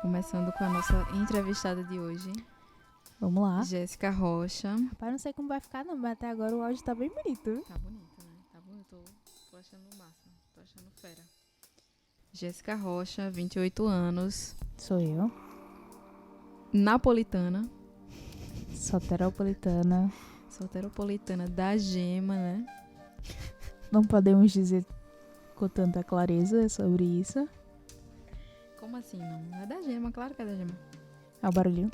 Começando com a nossa entrevistada de hoje, Vamos lá. Jéssica Rocha. Rapaz, não sei como vai ficar não, mas até agora o áudio tá bem bonito. Tá bonito, né? Tá bonito. Tô achando massa. Tô achando fera. Jéssica Rocha, 28 anos. Sou eu, Napolitana. soteropolitana. Soteropolitana da Gema, né? Não podemos dizer com tanta clareza sobre isso. Como assim, não? É da Gema, claro que é da Gema. É o barulhinho.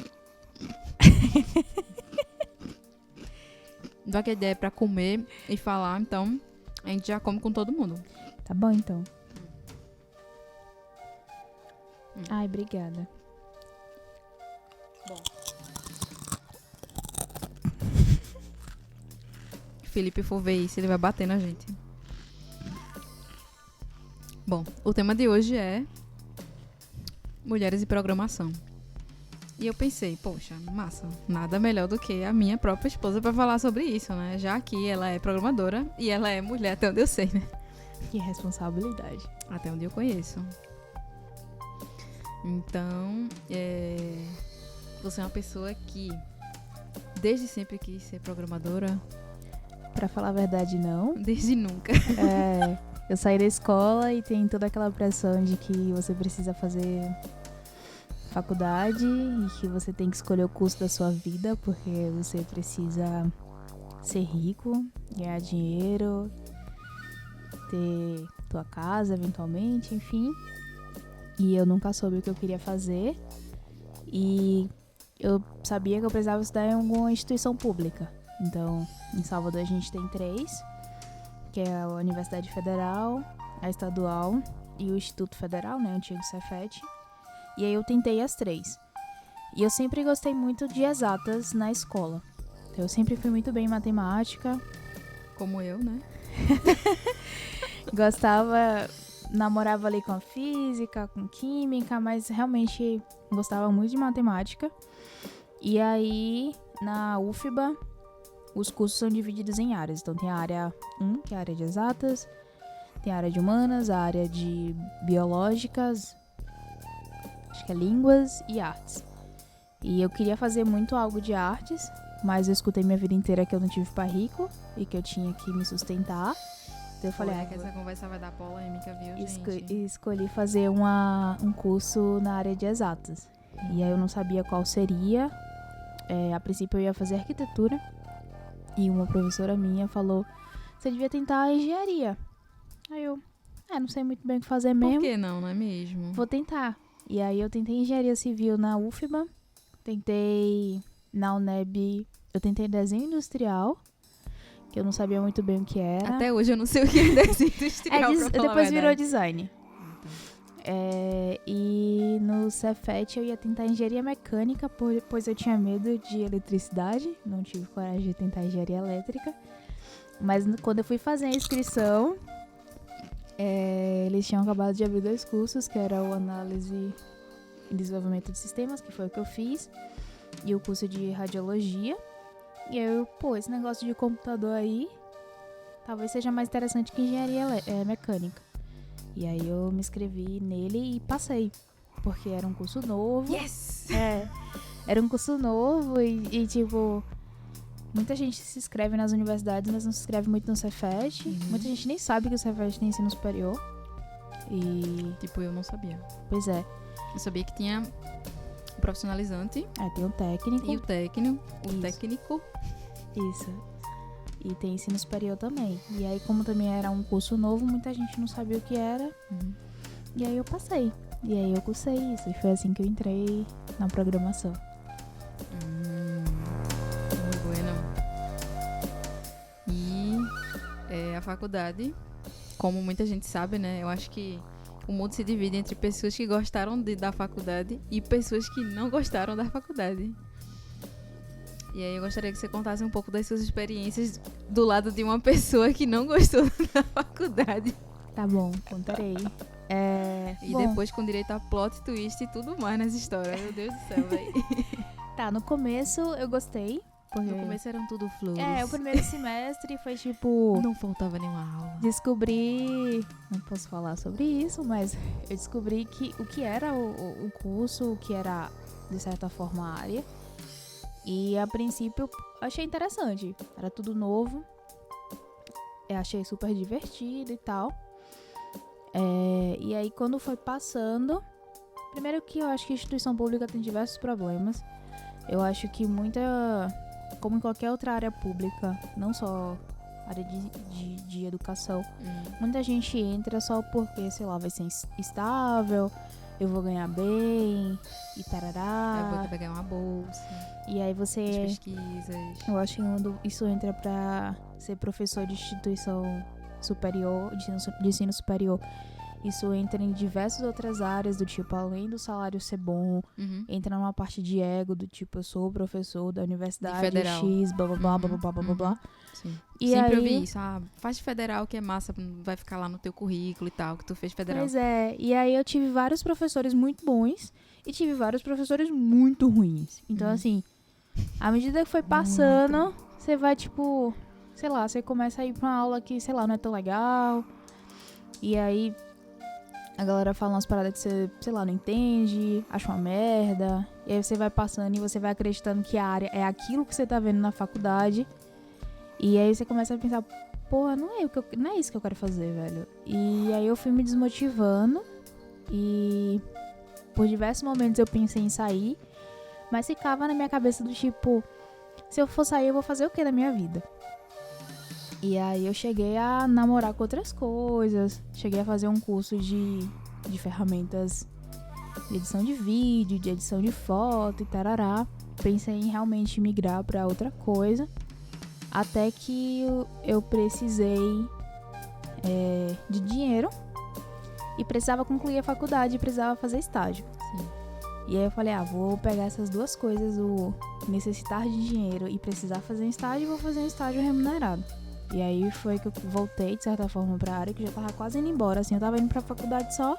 Já que a ideia é pra comer e falar, então a gente já come com todo mundo. Tá bom, então. Ai, obrigada. Bom. Felipe for ver isso, ele vai bater na gente. Bom, o tema de hoje é mulheres e programação. E eu pensei, poxa, massa, nada melhor do que a minha própria esposa pra falar sobre isso, né? Já que ela é programadora e ela é mulher, até onde eu sei, né? Que responsabilidade. Até onde eu conheço. Então, você é uma pessoa que desde sempre quis ser programadora? Pra falar a verdade, não. Desde nunca. Eu saí da escola e tem toda aquela pressão de que você precisa fazer faculdade e que você tem que escolher o curso da sua vida porque você precisa ser rico, ganhar dinheiro, ter tua casa eventualmente, enfim. E eu nunca soube o que eu queria fazer e eu sabia que eu precisava estudar em alguma instituição pública. Então, em Salvador a gente tem 3, que é a Universidade Federal, a Estadual e o Instituto Federal, né, o antigo Cefet. E aí eu tentei as 3. E eu sempre gostei muito de exatas na escola. Então, eu sempre fui muito bem em matemática. Como eu, né? Namorava ali com a física, com química, mas realmente gostava muito de matemática. E aí, na UFBA, os cursos são divididos em áreas. Então tem a área 1, que é a área de exatas, tem a área de humanas, a área de biológicas, acho que é línguas e artes. E eu queria fazer muito algo de artes, mas eu escutei minha vida inteira que eu não tive pai rico e que eu tinha que me sustentar. Então eu falei, que essa conversa vai dar polêmica, viu, gente? Escolhi fazer um curso na área de exatas. E aí eu não sabia qual seria. A princípio eu ia fazer arquitetura. E uma professora minha falou, você devia tentar engenharia. Aí eu, não sei muito bem o que fazer mesmo. Por que não é mesmo? Vou tentar. E aí eu tentei engenharia civil na UFBA. Tentei na UNEB, eu tentei desenho industrial, que eu não sabia muito bem o que era. Até hoje eu não sei o que é desenho industrial, depois virou design. E no Cefet eu ia tentar engenharia mecânica, pois eu tinha medo de eletricidade, não tive coragem de tentar engenharia elétrica. Mas quando eu fui fazer a inscrição, eles tinham acabado de abrir 2 cursos, que era o análise e desenvolvimento de sistemas, que foi o que eu fiz, e o curso de radiologia. E aí esse negócio de computador aí talvez seja mais interessante que engenharia mecânica. E aí eu me inscrevi nele e passei, porque era um curso novo. Yes! Era um curso novo e tipo, muita gente se inscreve nas universidades, mas não se inscreve muito no Cefet. Muita gente nem sabe que o Cefet tem ensino superior. E... tipo, eu não sabia. Pois é. Eu sabia que tinha o profissionalizante. Tem o técnico. E o técnico. Isso. Técnico. Isso. E tem ensino superior também. E aí, como também era um curso novo, muita gente não sabia o que era. E aí eu passei. E aí eu cursei isso. E foi assim que eu entrei na programação. Muito bueno. E a faculdade, como muita gente sabe, né? Eu acho que o mundo se divide entre pessoas que gostaram da faculdade e pessoas que não gostaram da faculdade. E aí eu gostaria que você contasse um pouco das suas experiências do lado de uma pessoa que não gostou da faculdade. Tá bom, contarei. Depois com direito a plot twist e tudo mais nessa história. Meu Deus do céu, velho. Tá, no começo eu gostei. Porque... No começo eram tudo flores. o primeiro semestre foi tipo... Não faltava nenhuma aula. Descobri... Não posso falar sobre isso, mas eu descobri o que era o curso, o que era, de certa forma, a área. E, a princípio, achei interessante. Era tudo novo. Eu achei super divertido e tal. E aí, quando foi passando... Primeiro que eu acho que a instituição pública tem diversos problemas. Eu acho que como em qualquer outra área pública, não só área de educação, muita gente entra só porque, sei lá, vai ser estável, eu vou ganhar bem, e tarará. Eu vou pegar uma bolsa. E aí você... As pesquisas. Eu acho que quando isso entra pra ser professor de instituição superior, de ensino superior, isso entra em diversas outras áreas, do tipo, além do salário ser bom, entra numa parte de ego, do tipo, eu sou professor da universidade federal. X, blá, blá, blá, blá, blá, blá, blá, blá. Sim. E sempre aí... ouvi isso. Faz federal que é massa, vai ficar lá no teu currículo e tal, que tu fez federal. Pois é, e aí eu tive vários professores muito bons e tive vários professores muito ruins. Então, assim, à medida que foi passando, você vai, tipo, sei lá, você começa a ir pra uma aula que, sei lá, não é tão legal. E aí... A galera fala umas paradas que você, sei lá, não entende, acha uma merda. E aí você vai passando e você vai acreditando que a área é aquilo que você tá vendo na faculdade. E aí você começa a pensar, porra, não é isso que eu quero fazer, velho. E aí eu fui me desmotivando. E por diversos momentos eu pensei em sair. Mas ficava na minha cabeça do tipo, se eu for sair, eu vou fazer o que da minha vida? E aí eu cheguei a namorar com outras coisas, cheguei a fazer um curso de ferramentas de edição de vídeo, de edição de foto e tarará. Pensei em realmente migrar para outra coisa, até que eu precisei de dinheiro e precisava concluir a faculdade e precisava fazer estágio. Sim. E aí eu falei, vou pegar essas duas coisas, o necessitar de dinheiro e precisar fazer um estágio, e vou fazer um estágio remunerado. E aí foi que eu voltei, de certa forma, pra área, que já tava quase indo embora, assim, eu tava indo pra faculdade só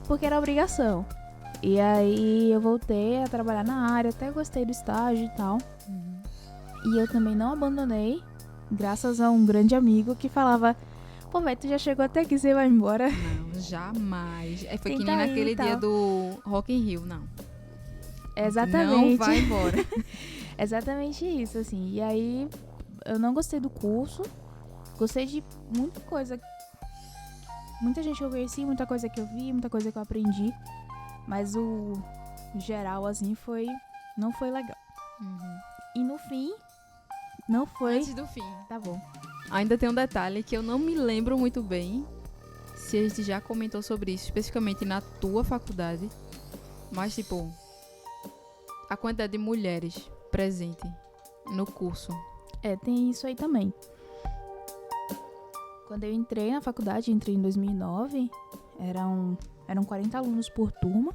porque era obrigação. E aí eu voltei a trabalhar na área, até gostei do estágio e tal. E eu também não abandonei, graças a um grande amigo que falava, pô, velho, tu já chegou até aqui, você vai embora? Não, jamais. Foi que Tenta nem aí, naquele tal. dia do Rock in Rio, não. Exatamente. Não vai embora. Exatamente isso, assim. E aí eu não gostei do curso, gostei de muita coisa, muita gente que eu conheci, muita coisa que eu vi, muita coisa que eu aprendi, mas o geral, assim, não foi legal. E no fim, não foi... Antes do fim. Tá bom. Ainda tem um detalhe que eu não me lembro muito bem se a gente já comentou sobre isso, especificamente na tua faculdade, mas, tipo, a quantidade de mulheres presente no curso. Tem isso aí também. Quando eu entrei na faculdade, entrei em 2009, eram 40 alunos por turma.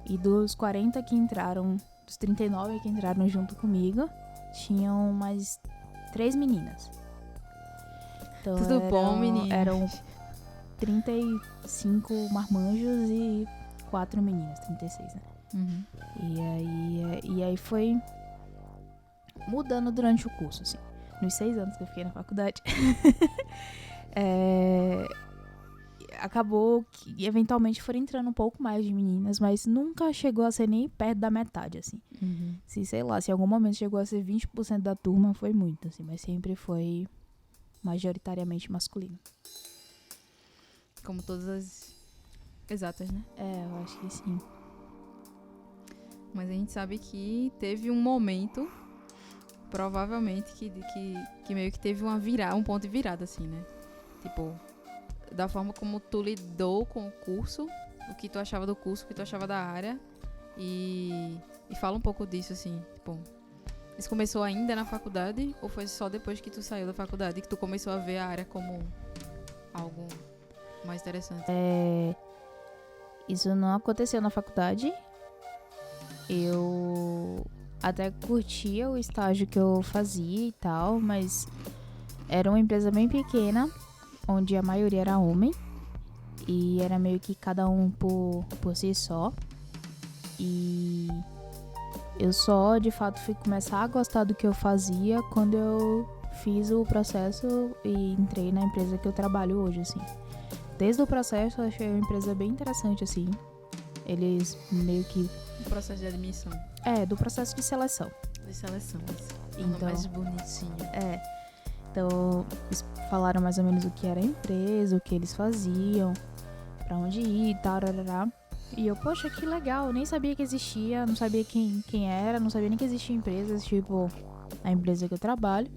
E dos 40 que entraram, dos 39 que entraram junto comigo, tinham mais 3 meninas. Então, Tudo bom, meninas? Eram 35 marmanjos e 4 meninas, 36, né? E aí foi mudando durante o curso, assim. Nos 6 anos que eu fiquei na faculdade. Acabou que eventualmente foram entrando um pouco mais de meninas, mas nunca chegou a ser nem perto da metade, assim. Se, sei lá, se em algum momento chegou a ser 20% da turma, foi muito, assim. Mas sempre foi majoritariamente masculino. Como todas as exatas, né? Eu acho que sim. Mas a gente sabe que teve um momento, provavelmente, que meio que teve um ponto de virada, assim, né? Tipo, da forma como tu lidou com o curso, o que tu achava do curso, o que tu achava da área. E fala um pouco disso, assim, tipo, isso começou ainda na faculdade ou foi só depois que tu saiu da faculdade que tu começou a ver a área como algo mais interessante? Isso não aconteceu na faculdade. Eu até curtia o estágio que eu fazia e tal, mas era uma empresa bem pequena, onde a maioria era homem, e era meio que cada um por si só. E Eu só, de fato, fui começar a gostar do que eu fazia quando eu fiz o processo e entrei na empresa que eu trabalho hoje, assim. Desde o processo, eu achei uma empresa bem interessante, assim. Eles meio que... O processo de admissão. do processo de seleção. De seleção, isso. Então, mais bonitinho. Então, eles falaram mais ou menos o que era a empresa, o que eles faziam, pra onde ir e tal, e eu, poxa, que legal, eu nem sabia que existia, não sabia quem era, não sabia nem que existia empresas, tipo a empresa que eu trabalho.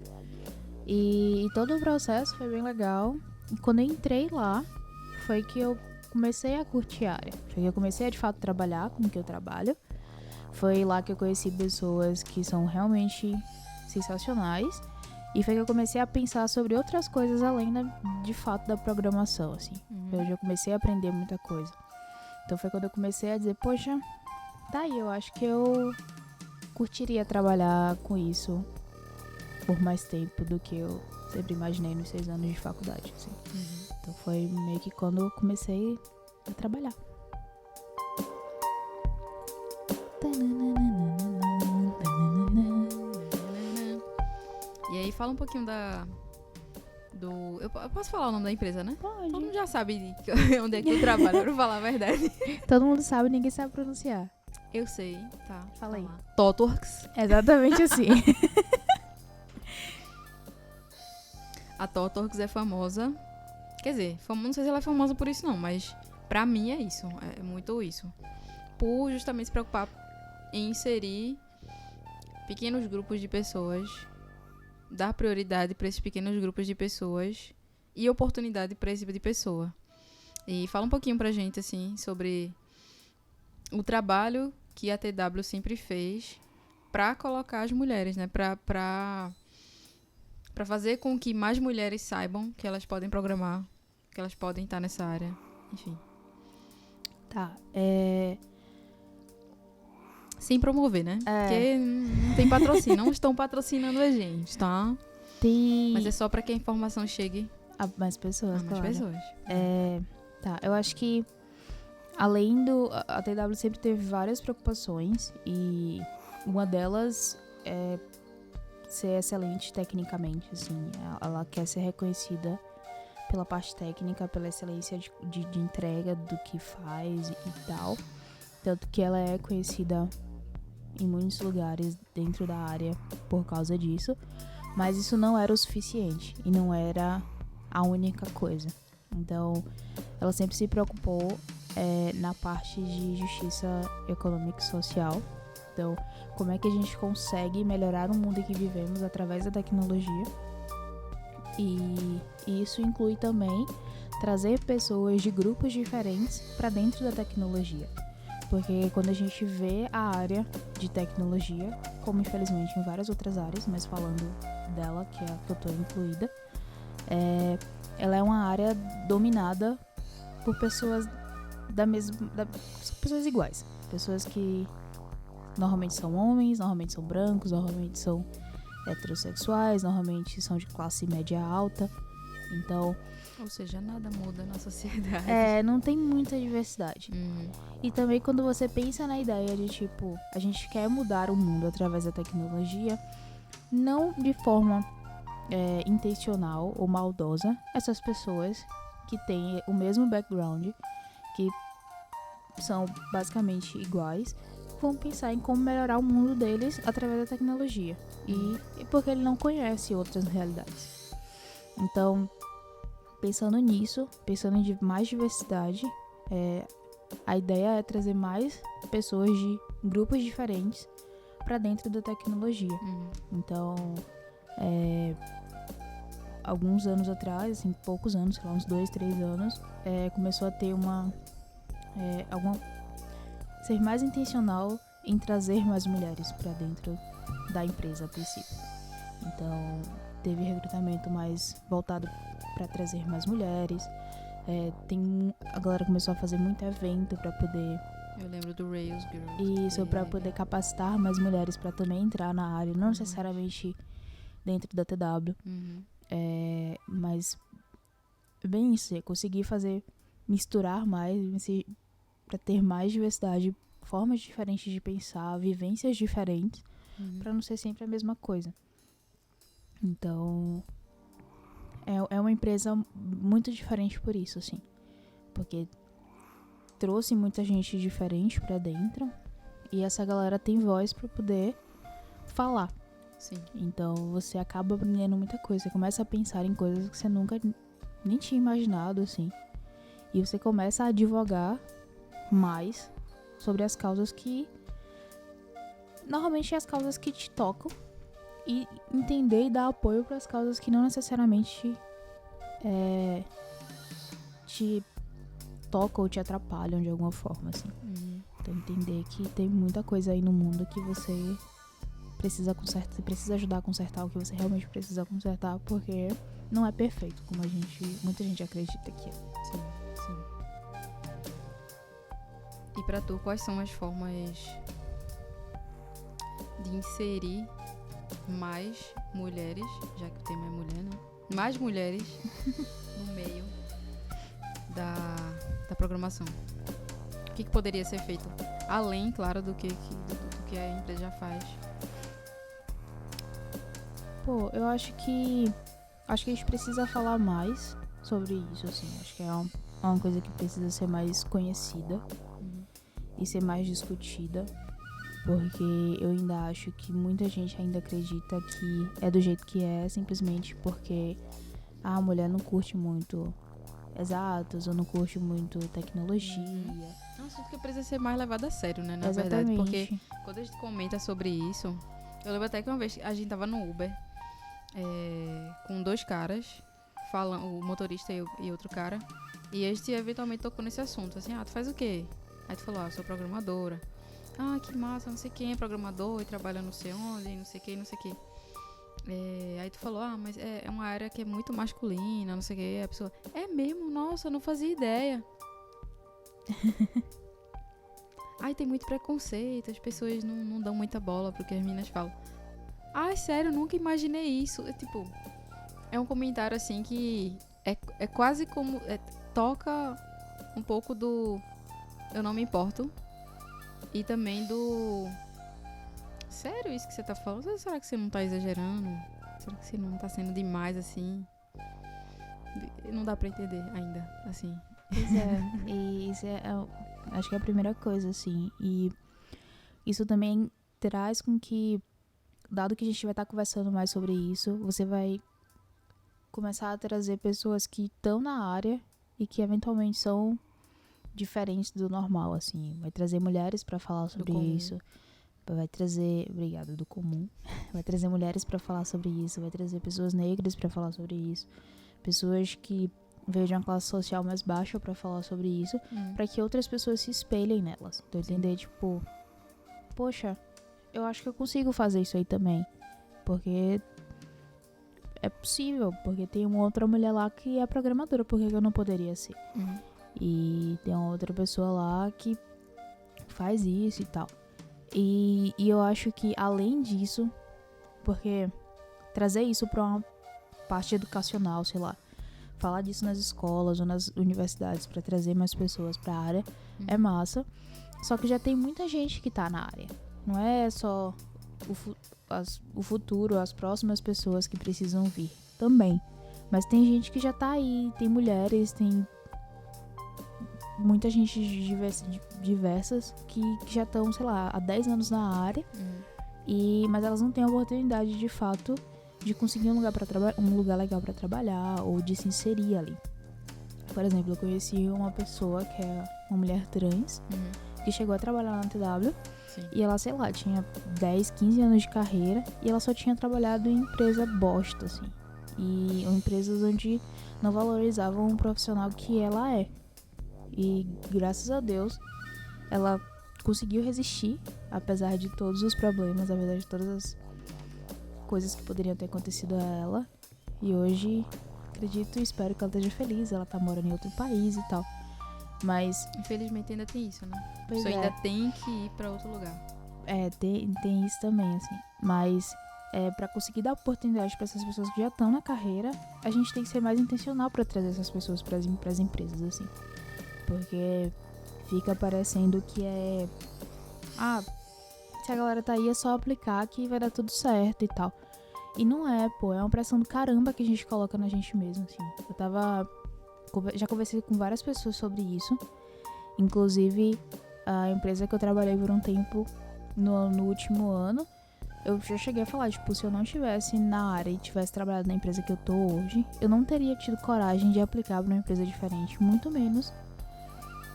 E todo o processo foi bem legal. E quando eu entrei lá, foi que eu comecei a curtir a área. Foi que eu comecei a, de fato, trabalhar com o que eu trabalho. Foi lá que eu conheci pessoas que são realmente sensacionais. E foi que eu comecei a pensar sobre outras coisas além, de fato, da programação, assim. Eu já comecei a aprender muita coisa. Então foi quando eu comecei a dizer, poxa, tá aí, eu acho que eu curtiria trabalhar com isso por mais tempo do que eu sempre imaginei nos 6 anos de faculdade, assim. Então foi meio que quando eu comecei a trabalhar. E aí fala um pouquinho eu posso falar o nome da empresa, né? Pode. Todo mundo já sabe onde é que eu trabalho, pra falar a verdade. Todo mundo sabe, ninguém sabe pronunciar. Eu sei, tá. Fala aí. ThoughtWorks. Exatamente assim. A ThoughtWorks é famosa. Quer dizer, não sei se ela é famosa por isso não, mas pra mim é isso. É muito isso. Por justamente se preocupar em inserir pequenos grupos de pessoas, dar prioridade para esses pequenos grupos de pessoas e oportunidade para esse tipo de pessoa. E fala um pouquinho pra gente, assim, sobre o trabalho que a TW sempre fez pra colocar as mulheres, né? Pra fazer com que mais mulheres saibam que elas podem programar, que elas podem estar nessa área. Enfim. Tá, Sem promover, né? Porque não tem patrocínio. Não estão patrocinando a gente, tá? Mas é só pra que a informação chegue a mais pessoas, a mais claro. pessoas. Tá, eu acho que além do... A TW sempre teve várias preocupações e uma delas é ser excelente tecnicamente, assim. Ela quer ser reconhecida pela parte técnica, pela excelência de entrega do que faz e tal. Tanto que ela é conhecida em muitos lugares dentro da área por causa disso. Mas isso não era o suficiente e não era a única coisa. Então, ela sempre se preocupou na parte de justiça econômica e social. Então, como é que a gente consegue melhorar o mundo em que vivemos através da tecnologia? E isso inclui também trazer pessoas de grupos diferentes para dentro da tecnologia. Porque quando a gente vê a área de tecnologia, como infelizmente em várias outras áreas, mas falando dela, que é a que eu estou incluída, ela é uma área dominada por pessoas pessoas iguais. Pessoas que normalmente são homens, normalmente são brancos, normalmente são heterossexuais, normalmente são de classe média alta. Então... Ou seja, nada muda na sociedade. não tem muita diversidade. E também quando você pensa na ideia de, tipo, a gente quer mudar o mundo através da tecnologia, não de forma intencional ou maldosa, essas pessoas que têm o mesmo background, que são basicamente iguais, vão pensar em como melhorar o mundo deles através da tecnologia. E porque ele não conhece outras realidades. Então, pensando nisso, pensando em mais diversidade, a ideia é trazer mais pessoas de grupos diferentes para dentro da tecnologia. Então, alguns anos atrás, assim, poucos anos, sei lá, uns 2, 3 anos, começou a ter ser mais intencional em trazer mais mulheres para dentro da empresa a princípio. Então, teve recrutamento mais voltado para trazer mais mulheres. A galera começou a fazer muito evento para poder... Eu lembro do Rails Girls. Isso, para poder capacitar mais mulheres para também entrar na área, não necessariamente dentro da TW. Mas bem isso, conseguir misturar mais, para ter mais diversidade formas diferentes de pensar, vivências diferentes, Uhum. pra não ser sempre a mesma coisa. Então, é uma empresa muito diferente por isso, assim. Porque trouxe muita gente diferente pra dentro e essa galera tem voz pra poder falar. Sim. Então, você acaba aprendendo muita coisa. Você começa a pensar em coisas que você nunca nem tinha imaginado, assim. E você começa a advogar mais sobre as causas que... Normalmente, as causas que te tocam. E entender e dar apoio para as causas que não necessariamente te tocam ou te atrapalham de alguma forma, assim. Uhum. Então, entender que tem muita coisa aí no mundo que você precisa consertar, você precisa ajudar a consertar o que você realmente precisa consertar, porque não é perfeito, como muita gente acredita que é. Sim, sim. E pra tu, quais são as formas de inserir mais mulheres, já que o tema é mulher, né? Mais mulheres no meio da programação. O que poderia ser feito? Além, claro, do que a empresa já faz. Pô, eu acho que a gente precisa falar mais sobre isso, assim. Acho que é uma coisa que precisa ser mais conhecida e ser mais discutida, porque eu ainda acho que muita gente ainda acredita que é do jeito que é, simplesmente porque a mulher não curte muito exatas ou não curte muito tecnologia. É um assunto que precisa ser mais levado a sério, né? Na Exatamente. verdade, porque quando a gente comenta sobre isso, eu lembro até que uma vez a gente tava no Uber com dois caras, o motorista e outro cara, e a gente eventualmente tocou nesse assunto, assim, tu faz o quê? Aí tu falou, eu sou programadora. Ah, que massa, não sei quem é programador e trabalha não sei onde, não sei quem, não sei o quê. Aí tu falou, mas é uma área que é muito masculina, não sei o quê. A pessoa, é mesmo? Nossa, eu não fazia ideia. Ai, tem muito preconceito, as pessoas não dão muita bola pro que as meninas falam. Ai, sério, eu nunca imaginei isso. É um comentário assim que é quase como... toca um pouco do eu não me importo e também do... Sério isso que você tá falando? Será que você não tá exagerando? Será que você não tá sendo demais assim? Não dá pra entender ainda, assim. Pois é, e isso acho que é a primeira coisa, assim. E isso também traz com que, dado que a gente vai estar conversando mais sobre isso, você vai começar a trazer pessoas que estão na área e que eventualmente são diferentes do normal, assim. Vai trazer mulheres pra falar sobre isso. Vai trazer... Obrigada, do comum. Vai trazer mulheres pra falar sobre isso. Vai trazer pessoas negras pra falar sobre isso. Pessoas que veio de uma classe social mais baixa pra falar sobre isso, pra que outras pessoas se espelhem nelas. Então, entender, tipo, poxa, eu acho que eu consigo fazer isso aí também. Porque é possível, porque tem uma outra mulher lá que é programadora, por que eu não poderia ser? E tem uma outra pessoa lá que faz isso e tal. E eu acho que, além disso, porque trazer isso pra uma parte educacional, sei lá, falar disso nas escolas ou nas universidades pra trazer mais pessoas pra área é massa. Só que já tem muita gente que tá na área. Não é só o futuro, as próximas pessoas que precisam vir. Também. Mas tem gente que já tá aí, tem mulheres, tem muita gente diversas que já estão, sei lá, há 10 anos na área. Mas elas não têm a oportunidade, de fato, de conseguir um lugar legal pra trabalhar ou de se inserir ali. Por exemplo, eu conheci uma pessoa que é uma mulher trans que chegou a trabalhar na TW. Sim. E ela, sei lá, tinha 10, 15 anos de carreira e ela só tinha trabalhado em empresa bosta, assim. E empresas onde não valorizavam o profissional que ela é. E graças a Deus ela conseguiu resistir, apesar de todos os problemas, apesar de todas as coisas que poderiam ter acontecido a ela. E hoje, acredito e espero que ela esteja feliz. Ela tá morando em outro país e tal. Mas... infelizmente ainda tem isso, né? Pois Você ainda tem que ir pra outro lugar. Tem isso também, assim. Mas pra conseguir dar oportunidade pra essas pessoas que já estão na carreira, a gente tem que ser mais intencional pra trazer essas pessoas pras empresas, assim. Porque fica parecendo que se a galera tá aí é só aplicar que vai dar tudo certo e tal. E não é, pô, é uma pressão do caramba que a gente coloca na gente mesmo, assim. Já conversei com várias pessoas sobre isso. Inclusive, a empresa que eu trabalhei por um tempo no último ano, eu já cheguei a falar, tipo, se eu não estivesse na área e tivesse trabalhado na empresa que eu tô hoje, eu não teria tido coragem de aplicar pra uma empresa diferente, muito menos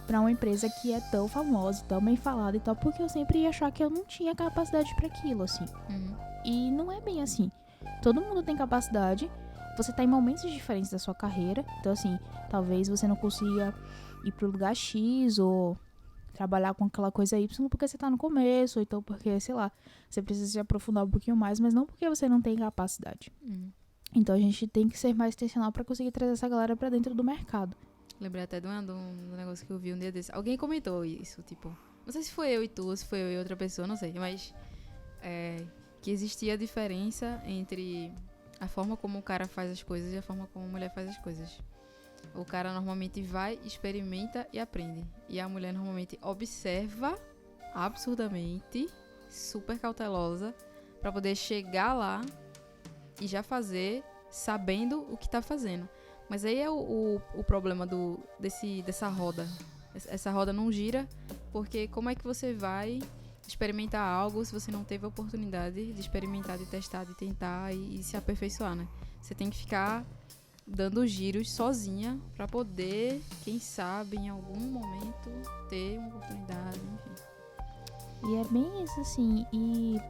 pra uma empresa que é tão famosa, tão bem falada e tal, porque eu sempre ia achar que eu não tinha capacidade pra aquilo, assim. E não é bem assim. Todo mundo tem capacidade, você tá em momentos diferentes da sua carreira, então assim, talvez você não consiga ir pro lugar X ou trabalhar com aquela coisa Y porque você tá no começo, ou então porque, sei lá, você precisa se aprofundar um pouquinho mais, mas não porque você não tem capacidade. Então a gente tem que ser mais intencional pra conseguir trazer essa galera pra dentro do mercado. Lembrei até de um negócio que eu vi um dia desse. Alguém comentou isso, tipo... Não sei se foi eu e tu, ou se foi eu e outra pessoa, não sei. Mas que existia a diferença entre a forma como o cara faz as coisas e a forma como a mulher faz as coisas. O cara normalmente vai, experimenta e aprende. E a mulher normalmente observa absurdamente, super cautelosa, pra poder chegar lá e já fazer sabendo o que tá fazendo. Mas aí é o problema dessa roda. Essa roda não gira, porque como é que você vai experimentar algo se você não teve a oportunidade de experimentar, de testar, de tentar e se aperfeiçoar, né? Você tem que ficar dando giros sozinha pra poder, quem sabe, em algum momento, ter uma oportunidade, enfim. E é bem isso, assim, e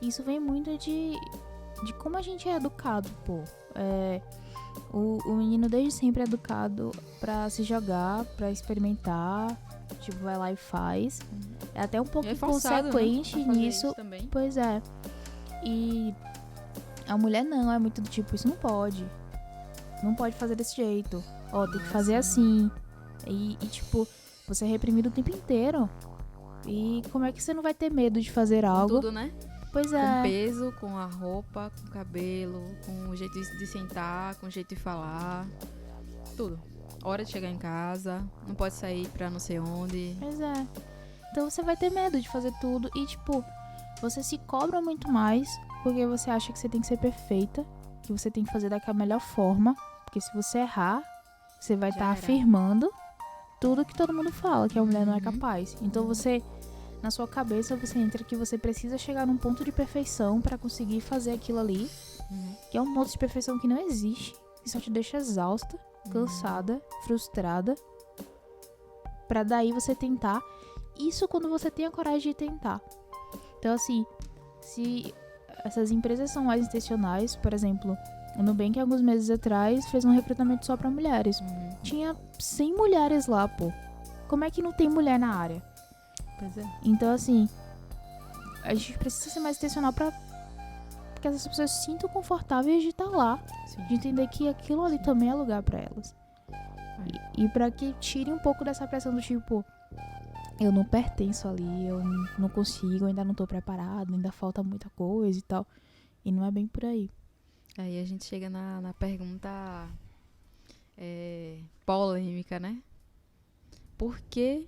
isso vem muito de como a gente é educado, pô. O menino desde sempre é educado pra se jogar, pra experimentar, tipo, vai lá e faz. É até um pouco inconsequente, né, nisso. Pois é. E a mulher não, é muito do tipo, isso não pode. Não pode fazer desse jeito. Ó, tem que fazer assim. E tipo, você é reprimido o tempo inteiro. E como é que você não vai ter medo de fazer algo? Tudo, né? Pois é. Com peso, com a roupa, com o cabelo, com o jeito de sentar, com o jeito de falar. Tudo. Hora de chegar em casa, não pode sair pra não sei onde. Pois é. Então você vai ter medo de fazer tudo. E tipo, você se cobra muito mais porque você acha que você tem que ser perfeita, que você tem que fazer daquela melhor forma. Porque se você errar, você vai estar afirmando tudo que todo mundo fala, que a mulher não é capaz. Então você, na sua cabeça, você entra que você precisa chegar num ponto de perfeição pra conseguir fazer aquilo ali. Que é um ponto de perfeição que não existe. Que só te deixa exausta, cansada, frustrada. Pra daí você tentar. Isso quando você tem a coragem de tentar. Então assim, se essas empresas são mais intencionais, por exemplo, o Nubank, alguns meses atrás, fez um recrutamento só pra mulheres. Tinha 100 mulheres lá, pô. Como é que não tem mulher na área? Pois é. Então, assim, a gente precisa ser mais intencional pra que essas pessoas se sintam confortáveis de estar lá. Sim. De entender que aquilo ali também é lugar pra elas. E pra que tire um pouco dessa pressão do tipo, eu não pertenço ali, eu não consigo, eu ainda não tô preparado, ainda falta muita coisa e tal. E não é bem por aí. Aí a gente chega na pergunta polêmica, né? Por que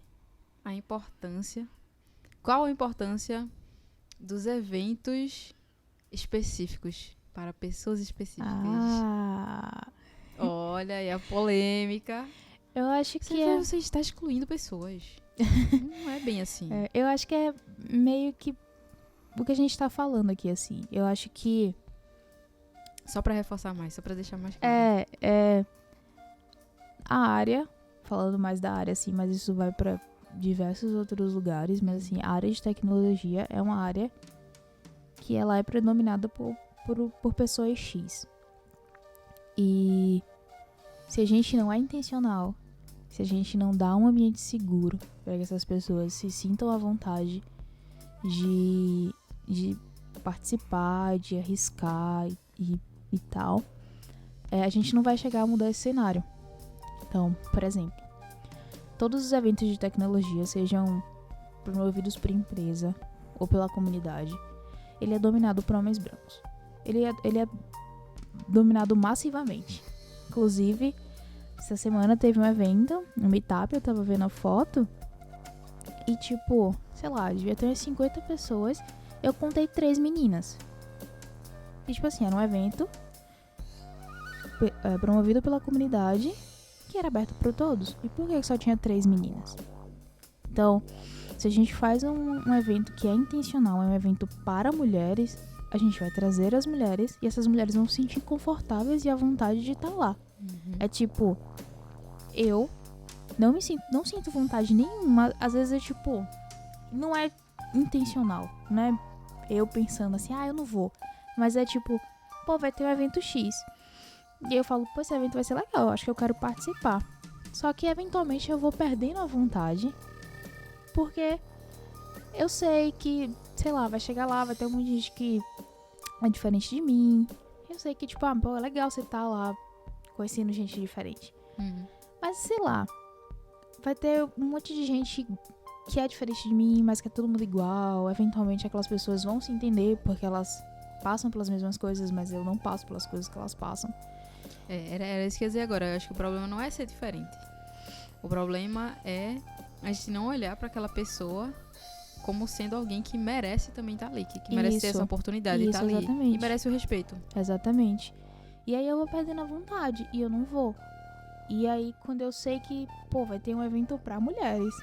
a importância... Qual a importância dos eventos específicos para pessoas específicas? Olha aí a polêmica. Eu acho que você está excluindo pessoas. Não é bem assim. Eu acho que é meio que o que a gente tá falando aqui, assim. Eu acho que... Só pra reforçar mais, só pra deixar mais claro. A área, falando mais da área, assim, mas isso vai pra diversos outros lugares, mas assim, a área de tecnologia é uma área que ela é predominada por pessoas X. E se a gente não é intencional, se a gente não dá um ambiente seguro para que essas pessoas se sintam à vontade de participar, de arriscar e tal, a gente não vai chegar a mudar esse cenário. Então, por exemplo, todos os eventos de tecnologia, sejam promovidos por empresa ou pela comunidade, ele é dominado por homens brancos. Ele é dominado massivamente. Inclusive, essa semana teve um evento, um meetup, eu tava vendo a foto, E tipo, sei lá, devia ter umas 50 pessoas. Eu contei 3 meninas. E tipo assim, era um evento promovido pela comunidade que era aberto para todos. E por que só tinha 3 meninas? Então, se a gente faz um evento que é intencional, é um evento para mulheres, a gente vai trazer as mulheres e essas mulheres vão se sentir confortáveis e à vontade de estar lá. É tipo, eu não sinto vontade nenhuma. Às vezes é tipo, não é intencional, não é eu pensando assim, eu não vou. Mas é tipo, pô, vai ter um evento X. E eu falo, pô, esse evento vai ser legal, eu acho que eu quero participar. Só que eventualmente eu vou perdendo a vontade, porque eu sei que, sei lá, vai chegar lá, vai ter um monte de gente que é diferente de mim. Eu sei que, tipo, pô, é legal você estar lá conhecendo gente diferente. Mas, sei lá, vai ter um monte de gente que é diferente de mim, mas que é todo mundo igual. Eventualmente aquelas pessoas vão se entender porque elas passam pelas mesmas coisas, mas eu não passo pelas coisas que elas passam. Era isso que eu ia dizer agora. Eu acho que o problema não é ser diferente. O problema é a gente não olhar para aquela pessoa como sendo alguém que merece também estar ali, que merece ter essa oportunidade de estar ali. Exatamente. E merece o respeito. Exatamente. E aí eu vou perdendo a vontade e eu não vou. E aí quando eu sei que, pô, vai ter um evento pra mulheres,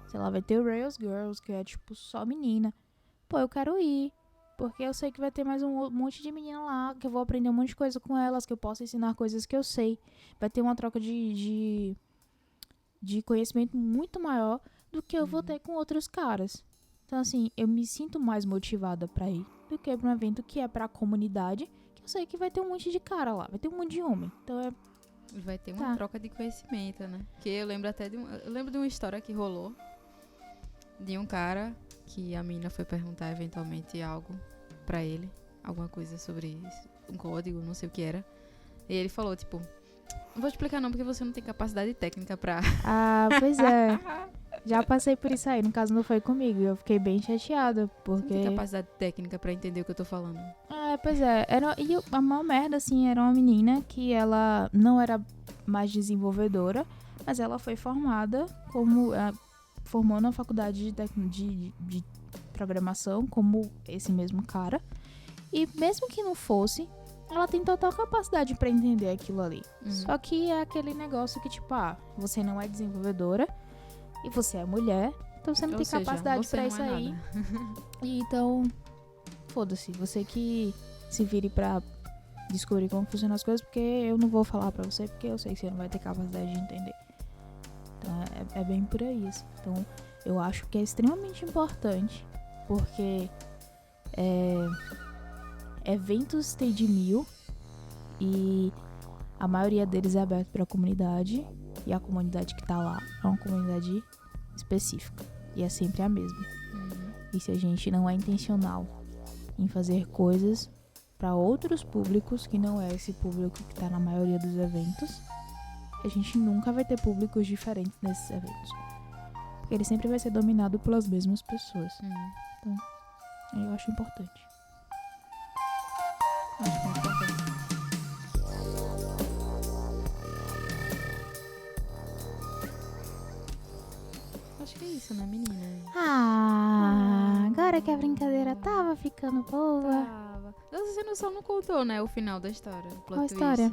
sei lá, vai ter o Rails Girls, que é tipo só menina, pô, eu quero ir. Porque eu sei que vai ter mais um monte de menina lá, que eu vou aprender um monte de coisa com elas, que eu posso ensinar coisas que eu sei. Vai ter uma troca de conhecimento muito maior do que eu vou ter com outros caras. Então, assim, eu me sinto mais motivada pra ir do que pra um evento que é pra comunidade, que eu sei que vai ter um monte de cara lá, vai ter um monte de homem. Então vai ter uma troca de conhecimento, né? Que eu lembro até eu lembro de uma história que rolou de um cara que a menina foi perguntar eventualmente algo pra ele, alguma coisa sobre isso, um código, não sei o que era. E ele falou, tipo, não vou te explicar não, porque você não tem capacidade técnica pra... Pois é. Já passei por isso aí, no caso não foi comigo, e eu fiquei bem chateada, porque... Você não tem capacidade técnica pra entender o que eu tô falando. Pois é. E a maior merda, assim, era uma menina que ela não era mais desenvolvedora, mas ela foi formada como... formou na faculdade de programação, como esse mesmo cara. E mesmo que não fosse, ela tem total capacidade pra entender aquilo ali. Só que é aquele negócio que, tipo, você não é desenvolvedora e você é mulher, então você não tem capacidade pra isso aí. E então, foda-se, você que se vire pra descobrir como funcionam as coisas, porque eu não vou falar pra você, porque eu sei que você não vai ter capacidade de entender. Então é bem por aí, assim. Então eu acho que é extremamente importante, porque eventos tem de 1000 e a maioria deles é aberto para a comunidade, e a comunidade que tá lá é uma comunidade específica e é sempre a mesma. E se a gente não é intencional em fazer coisas para outros públicos que não é esse público que tá na maioria dos eventos, a gente nunca vai ter públicos diferentes nesses eventos, porque ele sempre vai ser dominado pelas mesmas pessoas. Então eu acho importante. Acho que é isso, né, menina? Agora que a brincadeira tava ficando boa. Você só não contou, né, o final da história. Qual história?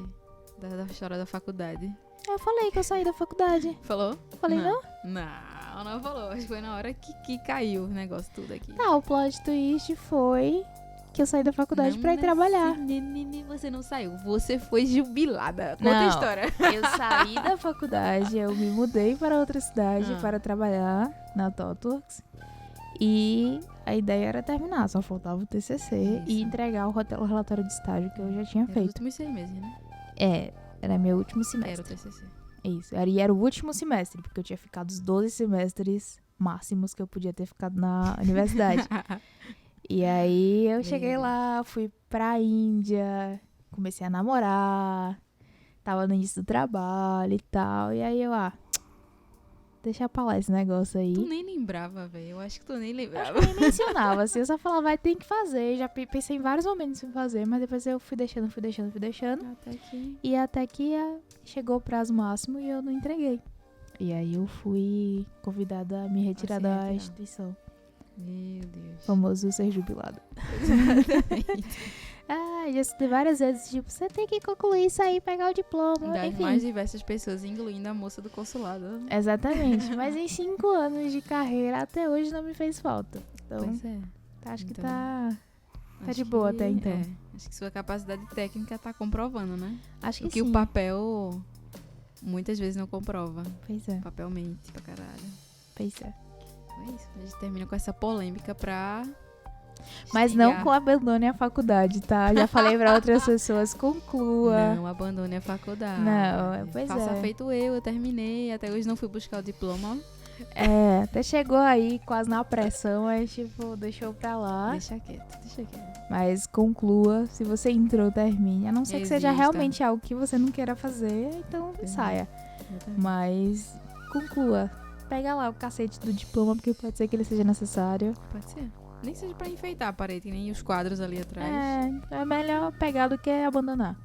Da história da faculdade. Eu falei que eu saí da faculdade. Falou? Falei não? Não falou. Acho que foi na hora que caiu o negócio tudo aqui. Tá, o plot twist foi que eu saí da faculdade pra ir trabalhar. Você não saiu. Você foi jubilada. Conta a história. Eu saí da faculdade, eu me mudei para outra cidade para trabalhar na TOTWORKS. E a ideia era terminar, só faltava o TCC e entregar o relatório de estágio que eu já tinha feito. Os últimos 6 meses, né? Era meu último semestre. Era o TCC. Isso, era o último semestre, porque eu tinha ficado os 12 semestres máximos que eu podia ter ficado na universidade. E aí eu cheguei lá, fui pra Índia, comecei a namorar, tava no início do trabalho e tal. E aí eu, deixa pra lá esse negócio aí. Tu nem lembrava, velho. Eu acho que tu nem lembrava. Eu nem mencionava, assim, eu só falava, tem que fazer. Já pensei em vários momentos em fazer, mas depois eu fui deixando. Até que... E até que chegou o prazo máximo e eu não entreguei. E aí eu fui convidada a me retirar se da retirar. instituição. Meu Deus. Famoso ser jubilado. Já estudei várias vezes, tipo, você tem que concluir isso aí e pegar o diploma. Das Enfim. mais diversas pessoas, incluindo a moça do consulado. Exatamente. Mas em 5 anos de carreira, até hoje não me fez falta. Então, Pois é. acho que Então, tá Acho de boa que- até então. Acho que sua capacidade técnica tá comprovando, né? Acho O que que sim. o papel muitas vezes não comprova. Pois é, O papel mente pra caralho. pois é. Então é isso. A gente termina com essa polêmica pra. Mas não instigar. abandone a faculdade, tá? Já falei pra outras pessoas, conclua. Não abandone a faculdade. Não, pois Faça é. feito eu terminei. Até hoje não fui buscar o diploma. Até chegou aí quase na pressão, mas tipo, deixou pra lá. Deixa quieto, deixa quieto. Mas conclua, se você entrou, termine. A não ser que seja Exista. realmente algo que você não queira fazer, então Pois é. saia. Exatamente. Mas conclua. Pega lá o cacete do diploma, porque pode ser que ele seja necessário. Pode ser. Nem que seja pra enfeitar a parede, que nem os quadros ali atrás. É melhor pegar do que abandonar.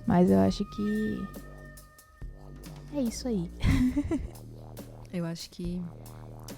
Mas eu acho que é isso aí. Eu acho que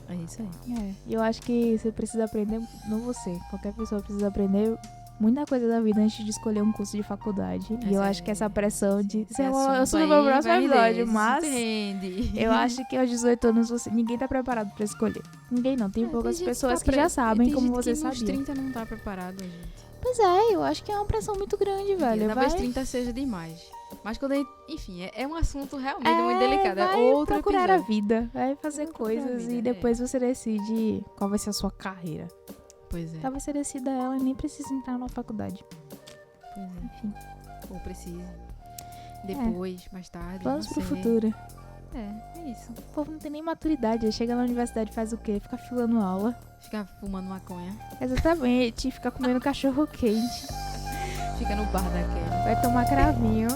é isso aí. E eu acho que você precisa aprender, não você, qualquer pessoa precisa aprender muita coisa da vida antes de escolher um curso de faculdade. E eu acho que essa pressão de... Esse Eu assunto sou no meu aí próximo vai episódio, render, mas entende. eu acho que aos 18 anos ninguém tá preparado pra escolher. Ninguém não. Tem poucas pessoas que já sabem, como você sabia. Nos sabia. 30 não tá preparado, gente. Pois é, eu acho que é uma pressão muito grande, velho. Talvez Vai 30 seja demais. Mas quando ele... Enfim, é um assunto realmente muito delicado. É vai outro procurar episódio. a vida, vai fazer Vai procurar a coisas vida, e depois você decide qual vai ser a sua carreira. Pois é. Talvez você decida ela e nem precisa entrar numa faculdade. Pois é. Enfim, Ou precise. Depois, mais tarde. planos não pro sei. futuro. É isso. O povo não tem nem maturidade, aí chega na universidade e faz o quê? Fica filando aula. Ficar fumando maconha. Exatamente, fica comendo cachorro quente, Fica no bar daquele. vai tomar cravinho.